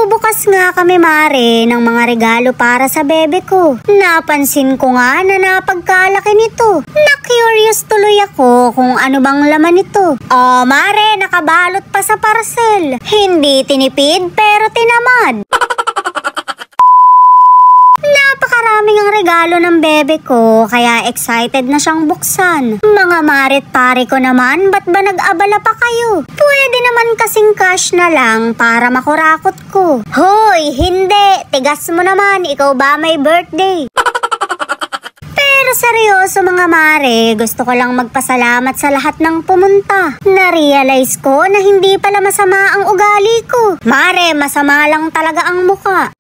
Nagbubukas nga kami, Mare, ng mga regalo para sa bebe ko. Napansin ko nga na napagkalaki nito. Na-curious tuloy ako kung ano bang laman nito. Oh, Mare, nakabalot pa sa parcel. Hindi tinipid pero tinamad. Napakaraming ang regalo ng bebe ko, kaya excited na siyang buksan. Mga marit pare ko naman, ba't ba nag-abala pa kayo? Pwede naman kasing cash na lang para makurakot ko. Hoy, hindi! Tigas mo naman, ikaw ba may birthday? Pero seryoso mga mare, gusto ko lang magpasalamat sa lahat ng pumunta. Na-realize ko na hindi pala masama ang ugali ko. Mare, masama lang talaga ang muka.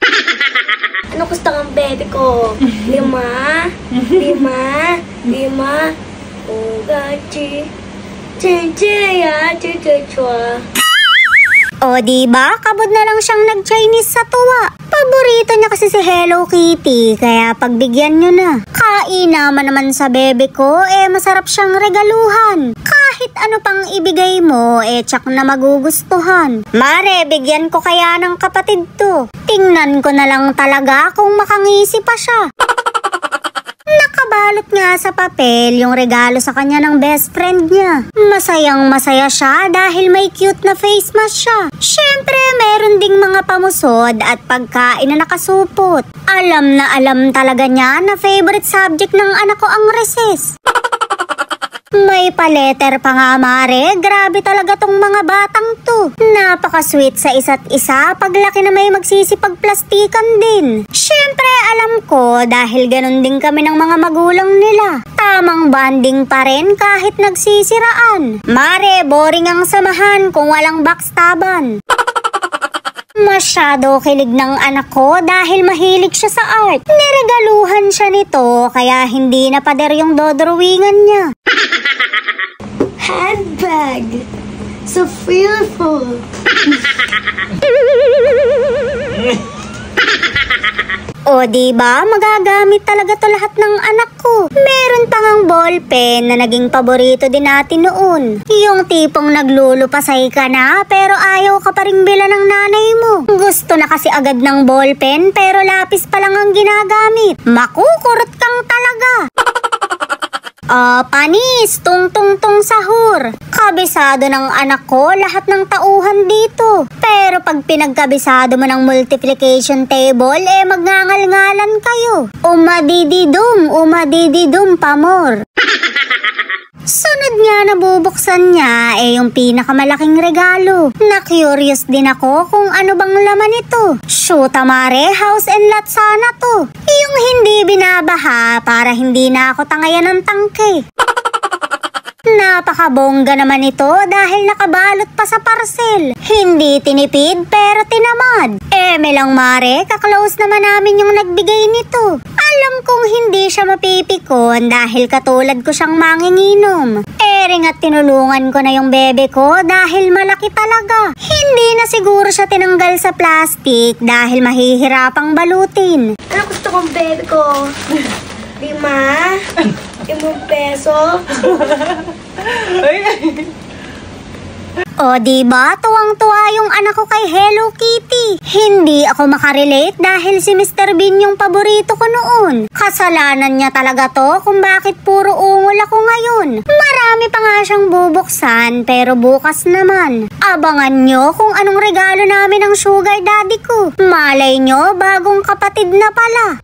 Ano gusto kang bebe ko? 5, 5, 5. Ugachi. O diba, kabod na lang siyang nag-Chinese sa tuwa. Paborito niya kasi si Hello Kitty, kaya pagbigyan niyo na. Kainaman naman sa bebe ko, masarap siyang regaluhan. Kahit ano pang ibigay mo, tsak na magugustuhan. Mare, bigyan ko kaya ng kapatid to. Tingnan ko na lang talaga kung makangisi pa siya. Nakabalot nga sa papel yung regalo sa kanya ng best friend niya. Masayang masaya siya dahil may cute na face mask siya. Syempre, meron ding mga pamusod at pagkain na nakasupot. Alam na alam talaga niya na favorite subject ng anak ko ang recess. May paletter pa nga, Mare. Grabe talaga tong mga batang to. Napaka-sweet sa isa't isa. Paglaki na may magsisipag-plastikan din. Syempre, alam ko dahil ganun din kami ng mga magulang nila. Tamang bonding pa rin kahit nagsisiraan. Mare, boring ang samahan kung walang backstaban. Masyado kilig ng anak ko dahil mahilig siya sa art. Niregaluhan siya nito kaya hindi na pader yung dodrawingan niya. Handbag. So fearful. O diba, magagamit talaga to lahat ng anak ko. Meron pa ngang ballpen na naging paborito din natin noon. Yung tipong naglulupasay ka na pero ayaw ka pa ring bila ng nanay mo. Gusto na kasi agad ng ballpen pero lapis pa lang ang ginagamit. Makukurot kang talaga. Panis, tung-tung-tung sahur. Kabisado ng anak ko lahat ng tauhan dito. Pero pag pinagkabisado mo ng multiplication table, magngangal-ngalan kayo. Umadididum pamor. Sunod nga nabubuksan niya yung pinakamalaking regalo. Na-curious din ako kung ano bang laman ito. Shoot, Mare, house and lot sana to. Yung hindi binabaha para hindi na ako tangayan ng tangke. Napakabongga naman ito dahil nakabalot pa sa parcel. Hindi tinipid pero tinamad. Eme lang, Mare, kaklose naman namin yung nagbigay nito. Alam kong hindi siya mapipikon dahil katulad ko siyang manginginom. Ring at tinulungan ko na yung bebe ko dahil malaki talaga. Hindi na siguro siya tinanggal sa plastic dahil mahihirapang balutin. Ano gusto kong bebe ko? 5 peso. O diba, tuwang-tuwa yung anak ko kay Hello Kitty. Hindi ako makarelate dahil si Mr. Bean yung paborito ko noon. Kasalanan niya talaga to kung bakit puro ungol ako ngayon. Marami pa nga siyang bubuksan pero bukas naman. Abangan nyo kung anong regalo namin ng sugar daddy ko. Malay nyo, bagong kapatid na pala.